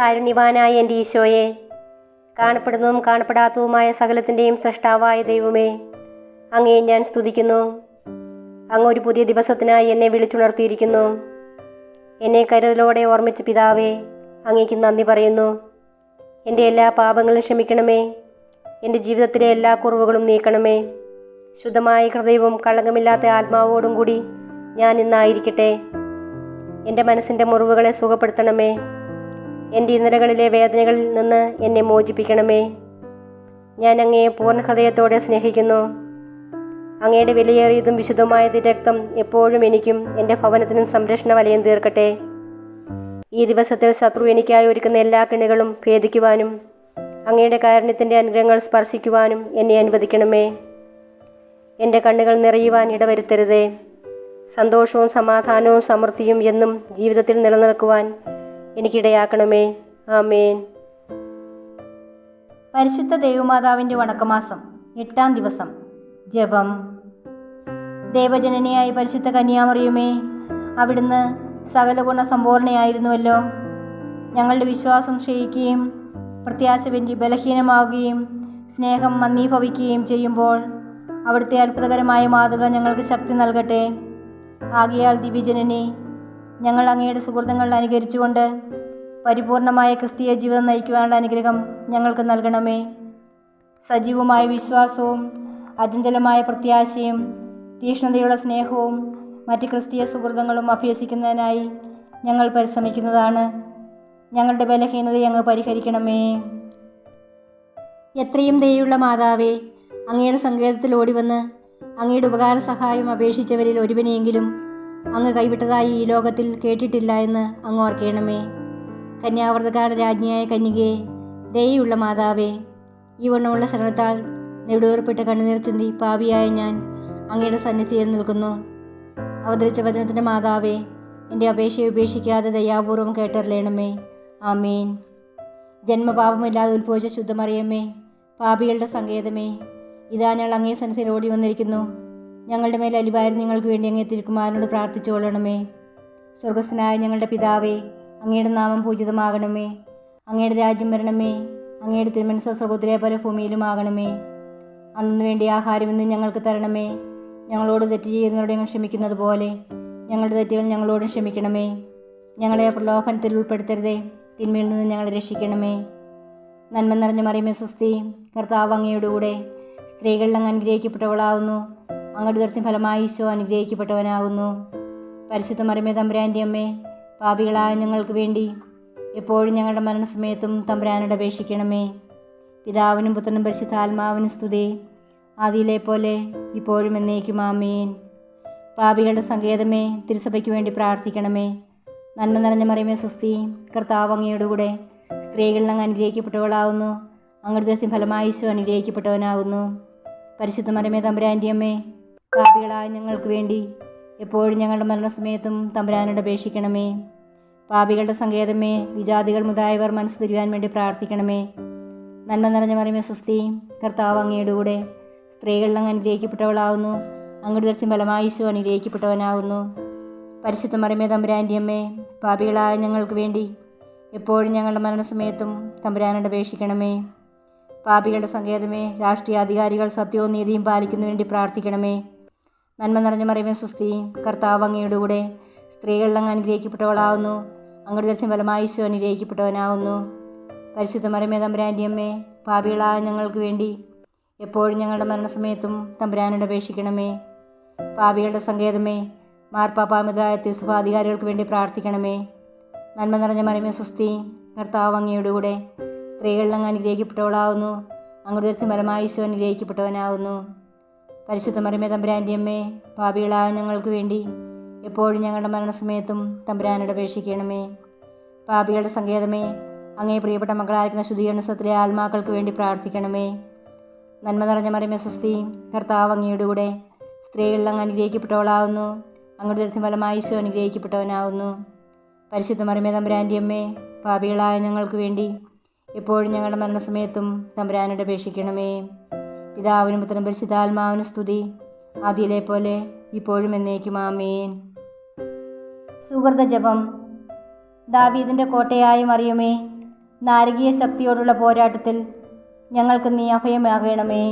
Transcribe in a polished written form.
കാരുണ്യവാനായ എൻ്റെ ഈശോയെ, കാണപ്പെടുന്നതും കാണപ്പെടാത്തതുമായ സകലത്തിൻ്റെയും സൃഷ്ടാവായ ദൈവമേ, അങ്ങയെ ഞാൻ സ്തുതിക്കുന്നു. അങ്ങ് ഒരു പുതിയ ദിവസത്തിനായി എന്നെ വിളിച്ചുണർത്തിയിരിക്കുന്നു. എന്നെ കരുതലോടെ ഓർമ്മിച്ച പിതാവേ, അങ്ങേക്ക് നന്ദി പറയുന്നു. എൻ്റെ എല്ലാ പാപങ്ങളും ക്ഷമിക്കണമേ. എൻ്റെ ജീവിതത്തിലെ എല്ലാ കുറവുകളും നീക്കണമേ. ശുദ്ധമായ ഹൃദയവും കളങ്കമില്ലാത്ത ആത്മാവോടും കൂടി ഞാൻ ഇന്നായിരിക്കട്ടെ. എൻ്റെ മനസ്സിൻ്റെ മുറിവുകളെ സുഖപ്പെടുത്തണമേ. എൻ്റെ ഇന്നലകളിലെ വേദനകളിൽ നിന്ന് എന്നെ മോചിപ്പിക്കണമേ. ഞാൻ അങ്ങയെ പൂർണ്ണ ഹൃദയത്തോടെ സ്നേഹിക്കുന്നു. അങ്ങയുടെ വിലയേറിയതും വിശുദ്ധമായ രക്തം എപ്പോഴും എനിക്കും എൻ്റെ ഭവനത്തിനും സംരക്ഷണ വലയം തീർക്കട്ടെ. ഈ ദിവസത്തിൽ ശത്രു എനിക്കായി ഒരുക്കുന്ന എല്ലാ കെണികളും ഭേദിക്കുവാനും അങ്ങയുടെ കാരുണ്യത്തിൻ്റെ അനുഗ്രഹങ്ങൾ സ്പർശിക്കുവാനും എന്നെ അനുവദിക്കണമേ. എൻ്റെ കണ്ണുകൾ നിറയുവാൻ ഇടവരുത്തരുതേ. സന്തോഷവും സമാധാനവും സമൃദ്ധിയും എന്നും ജീവിതത്തിൽ നിലനിൽക്കുവാൻ എനിക്കിടയാക്കണമേ. ആമേൻ. പരിശുദ്ധ ദൈവമാതാവിൻ്റെ വണക്കമാസം 8-ാം ദിവസം. ജപം. ദേവജനനിയായ പരിശുദ്ധ കന്യാമറിയുമേ, അവിടുന്ന് സകല ഗുണ സമ്പൂർണയായിരുന്നുവല്ലോ. ഞങ്ങളുടെ വിശ്വാസം ക്ഷയിക്കുകയും പ്രത്യാശ വെന്റി ബലഹീനമാവുകയും സ്നേഹം മന്ദീഭവിക്കുകയും ചെയ്യുമ്പോൾ അവിടുത്തെ അത്ഭുതകരമായ മാതൃക ഞങ്ങൾക്ക് ശക്തി നൽകട്ടെ. ആകയാൽ ദിവ്യജനനി, ഞങ്ങൾ അങ്ങയുടെ സുഹൃത്തുക്കൾ അനുകരിച്ചുകൊണ്ട് പരിപൂർണമായ ക്രിസ്തീയ ജീവിതം നയിക്കുവാനുള്ള അനുഗ്രഹം ഞങ്ങൾക്ക് നൽകണമേ. സജീവമായ വിശ്വാസവും അചഞ്ചലമായ പ്രത്യാശയും തീക്ഷ്ണതയുടെ സ്നേഹവും മറ്റ് ക്രിസ്തീയ സുഹൃത്തുക്കളും അഭ്യസിക്കുന്നതിനായി ഞങ്ങൾ പരിശ്രമിക്കുന്നതാണ്. ഞങ്ങളുടെ ബലഹീനതയെ അങ്ങ് പരിഹരിക്കണമേ. എത്രയും ദയുള്ള മാതാവേ, അങ്ങയുടെ സങ്കേതത്തിൽ ഓടിവന്ന് അങ്ങയുടെ ഉപകാര സഹായം അപേക്ഷിച്ചവരിൽ ഒരുവനെയെങ്കിലും അങ്ങ് കൈവിട്ടതായി ഈ ലോകത്തിൽ കേട്ടിട്ടില്ല എന്ന് അങ്ങ് ഓർക്കണമേ. കന്യാവ്രതകാല രാജ്ഞിയായ കന്യകയെ, ദയുള്ള മാതാവേ, ഈ വണ്ണമുള്ള ശരണത്താൽ നെടുവേർപ്പെട്ട് കണ്ണുനീർ ചിന്തി പാപിയായ ഞാൻ അങ്ങയുടെ സന്നിധിയിൽ നിൽക്കുന്നു. അവതരിച്ച വചനത്തിൻ്റെ മാതാവേ, എൻ്റെ അപേക്ഷയെ ഉപേക്ഷിക്കാതെ ദയാപൂർവം കേട്ടറിയണമേ. ആമീൻ. ജന്മപാപമില്ലാതെ ഉത്ഭവിച്ച ശുദ്ധമറിയമ്മേ, പാപികളുടെ സങ്കേതമേ, ഇതാ ഞങ്ങൾ അങ്ങേ സന്നിധിയിൽ ഓടി വന്നിരിക്കുന്നു. ഞങ്ങളുടെ മേൽ അലിവായിരുന്നു നിങ്ങൾക്ക് വേണ്ടി അങ്ങേ തിരുക്കുമാരനോട് പ്രാർത്ഥിച്ചുകൊള്ളണമേ. സ്വർഗസ്ഥനായ ഞങ്ങളുടെ പിതാവേ, അങ്ങയുടെ നാമം പൂജിതമാകണമേ. അങ്ങയുടെ രാജ്യം വരണമേ. അങ്ങയുടെ തിരുമനസ്സ് സ്വർഗത്തിലെ പോലെ ഭൂമിയിലുമാകണമേ. അന്നു വേണ്ടി ആഹാരം ഇന്ന് ഞങ്ങൾക്ക് തരണമേ. ഞങ്ങളോട് തെറ്റ് ചെയ്യുന്നവരോട് ഞങ്ങൾ ക്ഷമിക്കുന്നത് പോലെ ഞങ്ങളുടെ തെറ്റുകൾ ഞങ്ങളോടും ക്ഷമിക്കണമേ. ഞങ്ങളെ പ്രലോഭനത്തിൽ ഉൾപ്പെടുത്തരുതേ, തിന്മയിൽ നിന്ന് ഞങ്ങളെ രക്ഷിക്കണമേ. നന്മ നിറഞ്ഞ മറിയമേ സ്വസ്തി, കർത്താവ് അങ്ങയുടെ കൂടെ സ്ത്രീകളിൽ അങ്ങ് അനുഗ്രഹിക്കപ്പെട്ടവളാവുന്നു. അങ്ങയുടെ ഉദരത്തിൻ ഫലമായി ഈശോ അനുഗ്രഹിക്കപ്പെട്ടവനാകുന്നു. പരിശുദ്ധ മറിയമേ തമ്പുരാൻ്റെ അമ്മേ, പാപികളായ ഞങ്ങൾക്ക് വേണ്ടി എപ്പോഴും ഞങ്ങളുടെ മരണസമയത്തും തമ്പുരാനോട് അപേക്ഷിക്കണമേ. പിതാവിനും പുത്രനും പരിശുദ്ധാത്മാവിനും സ്തുതി, ആദിയിലെ പോലെ ഇപ്പോഴും എന്നേക്കും ആമേൻ. പാപികളുടെ സങ്കേതമേ, തിരുസഭയ്ക്ക് വേണ്ടി പ്രാർത്ഥിക്കണമേ. നന്മ നിറഞ്ഞ മറിയമേ സ്വസ്തി, കർത്താവ് അങ്ങയുടെ കൂടെ സ്ത്രീകളിൽ അങ്ങ് അനുഗ്രഹിക്കപ്പെട്ടവളാവുന്നു. അങ്ങയുടെ ഉദരത്തിൻ ഫലമായി ഈശോ അനുഗ്രഹിക്കപ്പെട്ടവനാകുന്നു. പരിശുദ്ധ മറിയമേ തമ്പുരാൻ്റെ അമ്മേ, പാപികളായ ഞങ്ങൾക്ക് വേണ്ടി എപ്പോഴും ഞങ്ങളുടെ മരണസമയത്തും തമ്പുരാനോട് അപേക്ഷിക്കണമേ. പാപികളുടെ സങ്കേതമേ, വിജാതികൾ മുതായവർ മനസ്സ് തിരുവാൻ വേണ്ടി പ്രാർത്ഥിക്കണമേ. നന്മ നിറഞ്ഞ മറിയമേ സ്വസ്തി, കർത്താവ് അങ്ങയുടെ കൂടെ സ്ത്രീകളിൽ അങ്ങ് അനുഗ്രഹിക്കപ്പെട്ടവളാവുന്നു. അങ്ങയുടെ ഉദരത്തിൻ ഫലമായി ഈശോ അനുഗ്രഹിക്കപ്പെട്ടവനാകുന്നു. പരിശുദ്ധ മറിയമേ തമ്പുരാൻ്റെ അമ്മേ, പാപികളായ ഞങ്ങൾക്ക് വേണ്ടി എപ്പോഴും ഞങ്ങളുടെ മരണസമയത്തും തമ്പുരാനോട് അപേക്ഷിക്കണമേ. പാപികളുടെ സങ്കേതമേ, രാഷ്ട്രീയ അധികാരികൾ സത്യവും നീതിയും പാലിക്കുന്നതിന് വേണ്ടി പ്രാർത്ഥിക്കണമേ. നന്മ നിറഞ്ഞ മറിയമേ സ്വസ്തി, കർത്താവ് അങ്ങയുടെ കൂടെ സ്ത്രീകളിൽ അങ്ങ് അനുഗ്രഹിക്കപ്പെട്ടവളാവുന്നു. അങ്ങയുടെ ഉദരത്തിൻ ഫലമായി ഈശോ അനുഗ്രഹിക്കപ്പെട്ടവനാകുന്നു. പരിശുദ്ധ മറിയമേ തമ്പുരാൻ്റെ അമ്മേ, പാപികളായ ഞങ്ങൾക്ക് വേണ്ടി എപ്പോഴും ഞങ്ങളുടെ മരണസമയത്തും തമ്പുരാനോട് അപേക്ഷിക്കണമേ. പാപികളുടെ സങ്കേതമേ, മാർപ്പാപ്പാമിതരായ തിരുസഭാധികാരികൾക്ക് വേണ്ടി പ്രാർത്ഥിക്കണമേ. നന്മ നിറഞ്ഞ മറിയമേ സ്വസ്തി, കർത്താവ് അങ്ങയുടെ കൂടെ സ്ത്രീകളിൽ അങ്ങ് അനുഗ്രഹിക്കപ്പെട്ടവളാവുന്നു. അങ്ങയുടെ ഉദരത്തിൻ ഫലമായി ഈശോ അനുഗ്രഹിക്കപ്പെട്ടവനാകുന്നു. പരിശുദ്ധ മറിയമേ തമ്പുരാൻ്റെ അമ്മേ, പാപികളായ ഞങ്ങൾക്ക് വേണ്ടി എപ്പോഴും ഞങ്ങളുടെ മരണസമയത്തും തമ്പുരാനോട് അപേക്ഷിക്കണമേ. പാപികളുടെ സങ്കേതമേ, അങ്ങേ പ്രിയപ്പെട്ട മക്കളായിരിക്കുന്ന ശുദ്ധീകരണത്തിലെ ആത്മാക്കൾക്ക് വേണ്ടി പ്രാർത്ഥിക്കണമേ. നന്മ നിറഞ്ഞ മറിയമേ സ്വസ്തി, കർത്താവ് അങ്ങയുടെ കൂടെ സ്ത്രീകളിൽ അങ്ങ് അനുഗ്രഹിക്കപ്പെട്ടവളാവുന്നു. അങ്ങയുടെ ഉദരത്തിൻ ഫലമായി ഈശോ അനുഗ്രഹിക്കപ്പെട്ടവനാകുന്നു. പരിശുദ്ധ മറിയമേ തമ്പുരാൻ്റെ അമ്മേ, പാപികളായ ഞങ്ങൾക്ക് വേണ്ടി എപ്പോഴും ഞങ്ങളുടെ മരണസമയത്തും തമ്പുരാനോട് അപേക്ഷിക്കണമേ. പിതാവിനും പുത്രനും പരിശുദ്ധാത്മാവിനും സ്തുതി, ആദിയിലെ പോലെ ഇപ്പോഴും എന്നേക്കും ആമേൻ. സുഹൃത ജപം. ദാവീദിൻ്റെ കോട്ടയായ മറിയമേ, നാരകീയ ശക്തിയോടുള്ള പോരാട്ടത്തിൽ ഞങ്ങൾക്ക് നീ അഭയമാകണമേ.